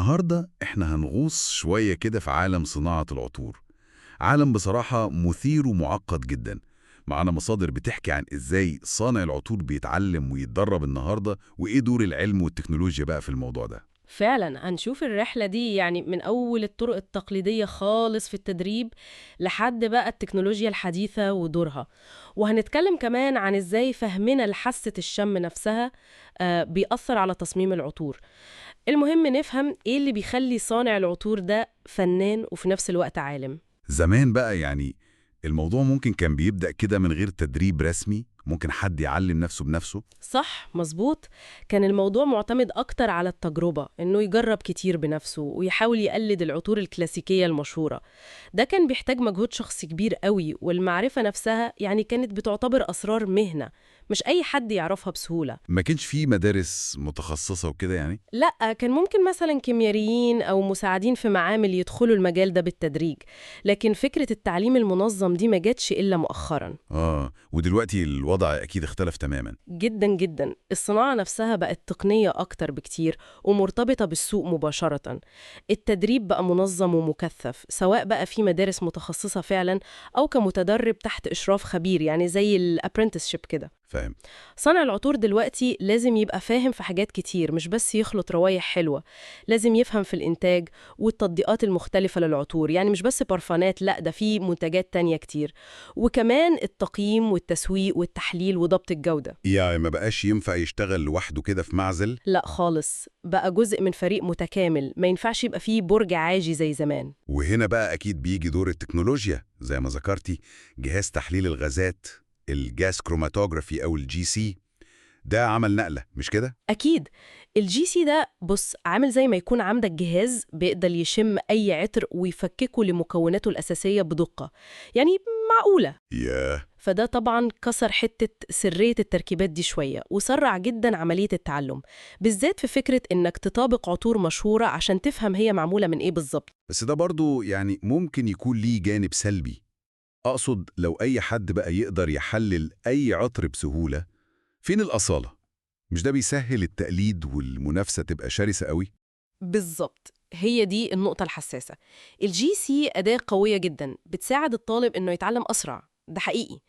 النهاردة إحنا هنغوص شوية كده في عالم صناعة العطور. عالم بصراحة مثير ومعقد جدا. معانا مصادر بتحكي عن إزاي صانع العطور بيتعلم ويتدرب النهاردة، وإيه دور العلم والتكنولوجيا بقى في الموضوع ده. فعلا هنشوف الرحلة دي من أول الطرق التقليدية خالص في التدريب لحد بقى التكنولوجيا الحديثة ودورها. وهنتكلم كمان عن إزاي فهمنا لحاسة الشم نفسها بيأثر على تصميم العطور. المهم نفهم إيه اللي بيخلي صانع العطور ده فنان وفي نفس الوقت عالم. زمان بقى الموضوع ممكن كان بيبدأ كده من غير تدريب رسمي، ممكن حد يعلم نفسه بنفسه. صح، مظبوط. كان الموضوع معتمد أكتر على التجربة، إنه يجرب كتير بنفسه ويحاول يقلد العطور الكلاسيكية المشهورة. ده كان بيحتاج مجهود شخصي كبير قوي، والمعرفة نفسها كانت بتعتبر أسرار مهنة، مش أي حد يعرفها بسهولة. ما كانش فيه مدارس متخصصة وكده لأ، كان ممكن مثلا كيميائيين أو مساعدين في معامل يدخلوا المجال ده بالتدريج، لكن فكرة التعليم المنظم دي ما جاتش إلا مؤخرا. ودلوقتي الوضع أكيد اختلف تماما. جدا جدا، الصناعة نفسها بقت تقنية أكتر بكتير ومرتبطة بالسوق مباشرة. التدريب بقى منظم ومكثف، سواء بقى في مدارس متخصصة فعلا أو كمتدرب تحت إشراف خبير، زي الابرنتسشيب كده. فاهم. صانع العطور دلوقتي لازم يبقى فاهم في حاجات كتير، مش بس يخلط روايح حلوة. لازم يفهم في الإنتاج والتطبيقات المختلفة للعطور، مش بس برفانات، لأ ده في منتجات تانية كتير. وكمان التقييم والتسويق والتحليل وضبط الجودة. يعني ما بقاش ينفع يشتغل لوحده كده في معزل. لأ خالص، بقى جزء من فريق متكامل، ما ينفعش يبقى فيه برج عاجي زي زمان. وهنا بقى أكيد بيجي دور التكنولوجيا زي ما ذكرتي، جهاز تحليل الغازات، الجاس كروماتوجرافي أو الجي سي. ده عمل نقلة مش كده؟ أكيد. الجي سي ده بص عامل زي ما يكون عندك جهاز بيقدر يشم أي عطر ويفككه لمكوناته الأساسية بدقة، معقولة. ياه. فده طبعا كسر حتة سرية التركيبات دي شوية، وسرع جدا عملية التعلم، بالذات في فكرة إنك تطابق عطور مشهورة عشان تفهم هي معمولة من إيه بالظبط. بس ده برضو ممكن يكون ليه جانب سلبي. أقصد لو أي حد بقى يقدر يحلل أي عطر بسهولة، فين الأصالة؟ مش ده بيسهل التقليد والمنافسة تبقى شرسة قوي؟ بالظبط، هي دي النقطة الحساسة. الجي سي أداة قوية جدا بتساعد الطالب إنه يتعلم أسرع، ده حقيقي.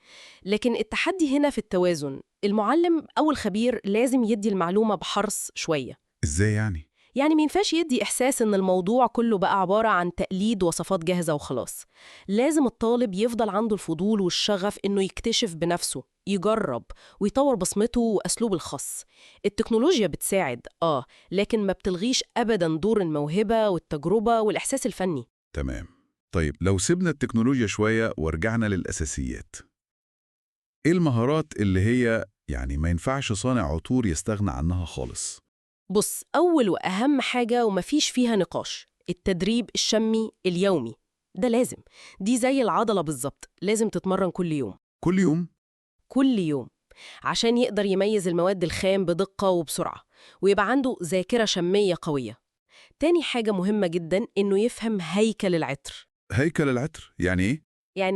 لكن التحدي هنا في التوازن. المعلم أو الخبير لازم يدي المعلومة بحرص شوية. إزاي ما ينفعش يدي إحساس إن الموضوع كله بقى عبارة عن تقليد وصفات جاهزة وخلاص. لازم الطالب يفضل عنده الفضول والشغف إنه يكتشف بنفسه، يجرب ويطور بصمته وأسلوبه الخاص. التكنولوجيا بتساعد لكن ما بتلغيش أبداً دور الموهبة والتجربة والإحساس الفني. تمام. طيب لو سيبنا التكنولوجيا شوية ورجعنا للأساسيات، إيه المهارات اللي هي ما ينفعش صانع عطور يستغنى عنها خالص؟ بص، أول وأهم حاجة ومفيش فيها نقاش التدريب الشمي اليومي. ده لازم، دي زي العضلة بالظبط، لازم تتمرن كل يوم. كل يوم؟ كل يوم، عشان يقدر يميز المواد الخام بدقة وبسرعة، ويبقى عنده ذاكرة شمية قوية. تاني حاجة مهمة جدا إنه يفهم هيكل العطر. هيكل العطر يعني إيه؟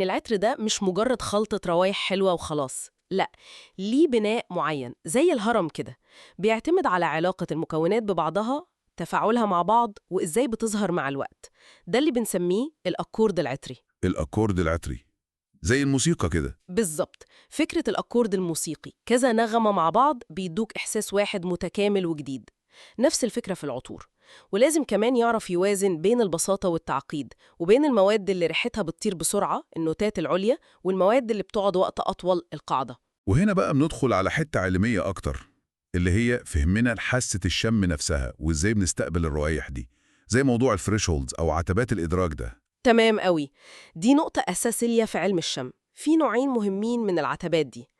العطر ده مش مجرد خلطة روايح حلوة وخلاص، لا، ليه بناء معين زي الهرم كده، بيعتمد على علاقة المكونات ببعضها، تفاعلها مع بعض، وإزاي بتظهر مع الوقت. ده اللي بنسميه الأكورد العطري. الأكورد العطري زي الموسيقى كده؟ بالظبط، فكرة الأكورد الموسيقي، كذا نغمة مع بعض بيدوك إحساس واحد متكامل وجديد. نفس الفكرة في العطور. ولازم كمان يعرف يوازن بين البساطة والتعقيد، وبين المواد اللي ريحتها بتطير بسرعة النوتات العليا، والمواد اللي بتقعد وقت أطول القاعدة. وهنا بقى بندخل على حتة علمية أكتر، اللي هي فهمنا لحاسة الشم نفسها وإزاي بنستقبل الروايح دي، زي موضوع الثريشولدز أو عتبات الإدراك ده. تمام قوي، دي نقطة أساسية في علم الشم. في نوعين مهمين من العتبات دي.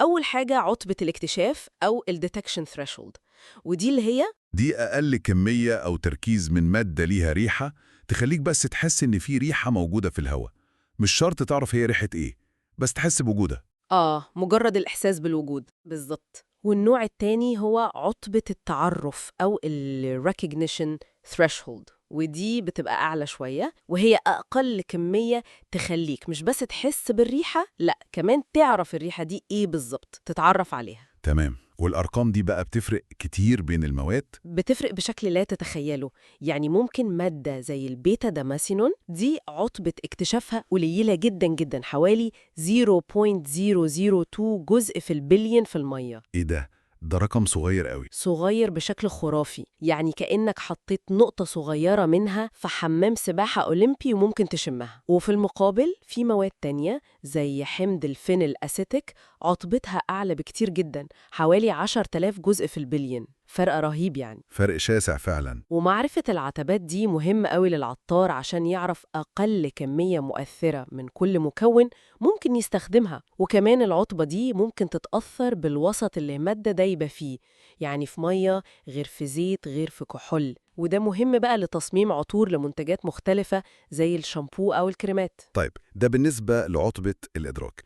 أول حاجة عتبة الاكتشاف أو الديتكشن ثريشولد، ودي اللي هي دي أقل كمية أو تركيز من مادة ليها ريحة تخليك بس تحس إن في ريحة موجودة في الهواء. مش شرط تعرف هي ريحة إيه، بس تحس بوجودها. مجرد الإحساس بالوجود بالظبط. والنوع التاني هو عتبة التعرف أو ال recognition threshold، ودي بتبقى أعلى شوية، وهي أقل كمية تخليك مش بس تحس بالريحة، لأ كمان تعرف الريحة دي إيه بالظبط، تتعرف عليها. تمام. والأرقام دي بقى بتفرق كتير بين المواد؟ بتفرق بشكل لا تتخيله. يعني ممكن مادة زي البيتا داماسينون دي عطبة اكتشافها قليلة جدا جدا، حوالي 0.002 جزء في البليون في المية. إيه ده رقم صغير قوي. صغير بشكل خرافي، يعني كأنك حطيت نقطة صغيرة منها في حمام سباحة أولمبي وممكن تشمها. وفي المقابل في مواد تانية زي حمض الفينيل أسيتيك عطبتها أعلى بكتير جدا، حوالي 10,000 جزء في البليون. فرق رهيب يعني. فرق شاسع فعلا. ومعرفة العتبات دي مهم قوي للعطار عشان يعرف أقل كمية مؤثرة من كل مكون ممكن يستخدمها. وكمان العطبة دي ممكن تتأثر بالوسط اللي المادة دايبة فيه، يعني في مية غير في زيت غير في كحول. وده مهم بقى لتصميم عطور لمنتجات مختلفة زي الشامبو أو الكريمات. طيب ده بالنسبة لعطبة الإدراك.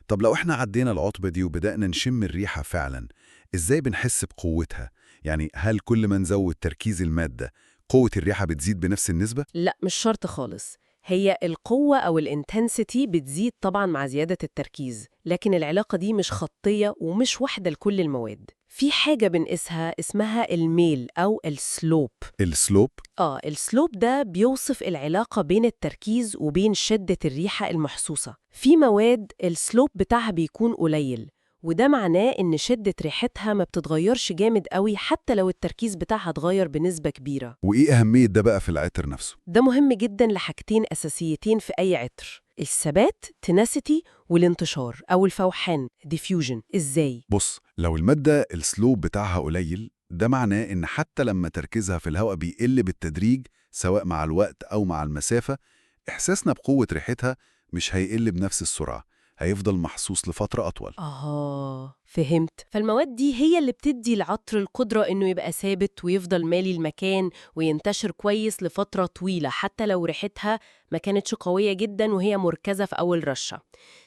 طب لو احنا عدينا العطبة دي وبدأنا نشم الريحة فعلا، ازاي بنحس بقوتها؟ يعني هل كل ما نزود تركيز المادة قوة الريحة بتزيد بنفس النسبة؟ لا، مش شرط خالص. هي القوة أو الانتنسيتي بتزيد طبعا مع زيادة التركيز، لكن العلاقة دي مش خطية ومش واحدة لكل المواد. في حاجة بنقيسها اسمها الميل أو السلوب. السلوب؟ السلوب ده بيوصف العلاقة بين التركيز وبين شدة الريحة المحسوسة. في مواد السلوب بتاعها بيكون قليل، وده معناه إن شدة ريحتها ما بتتغيرش جامد قوي حتى لو التركيز بتاعها اتغير بنسبة كبيرة. وإيه أهمية ده بقى في العطر نفسه؟ ده مهم جدا لحاجتين أساسيتين في أي عطر: الثبات tenacity والانتشار أو الفوحان diffusion. إزاي؟ بص، لو المادة السلوب بتاعها قليل، ده معناه إن حتى لما تركيزها في الهواء بيقل بالتدريج سواء مع الوقت أو مع المسافة، إحساسنا بقوة ريحتها مش هيقل بنفس السرعة، هيفضل محسوس لفترة أطول. فهمت. فالمواد دي هي اللي بتدي العطر القدرة إنه يبقى ثابت ويفضل مالي المكان وينتشر كويس لفترة طويلة، حتى لو ريحتها ما كانتش قوية جدا وهي مركزة في أول رشة.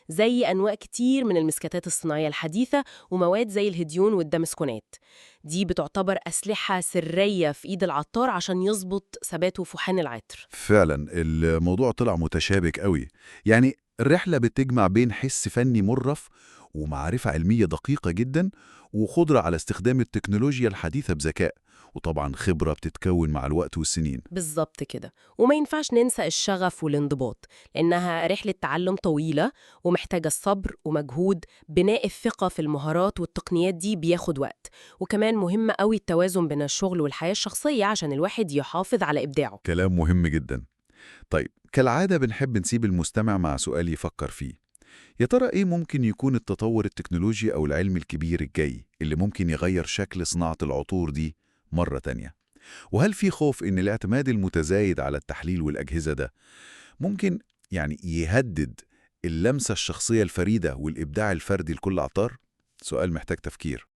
زي أنواع كتير من المسكتات الصناعية الحديثة ومواد زي الهديون والدمسكونات. دي بتعتبر أسلحة سرية في إيد العطار عشان يظبط ثبات وفحان العطر. فعلا الموضوع طلع متشابك قوي. يعني الرحلة بتجمع بين حس فني مرف ومعرفة علمية دقيقة جدا وقدرة على استخدام التكنولوجيا الحديثة بذكاء، وطبعا خبرة بتتكون مع الوقت والسنين. بالظبط كده. وما ينفعش ننسى الشغف والانضباط، لأنها رحلة تعلم طويلة ومحتاجة الصبر ومجهود. بناء الثقة في المهارات والتقنيات دي بياخد وقت. وكمان مهم قوي التوازن بين الشغل والحياة الشخصية عشان الواحد يحافظ على إبداعه. كلام مهم جدا. طيب كالعادة بنحب نسيب المستمع مع سؤال يفكر فيه. يا ترى إيه ممكن يكون التطور التكنولوجي أو العلمي الكبير الجاي اللي ممكن يغير شكل صناعة العطور دي مرة تانية؟ وهل في خوف إن الاعتماد المتزايد على التحليل والأجهزة ده ممكن يهدد اللمسة الشخصية الفريدة والإبداع الفردي لكل عطار؟ سؤال محتاج تفكير.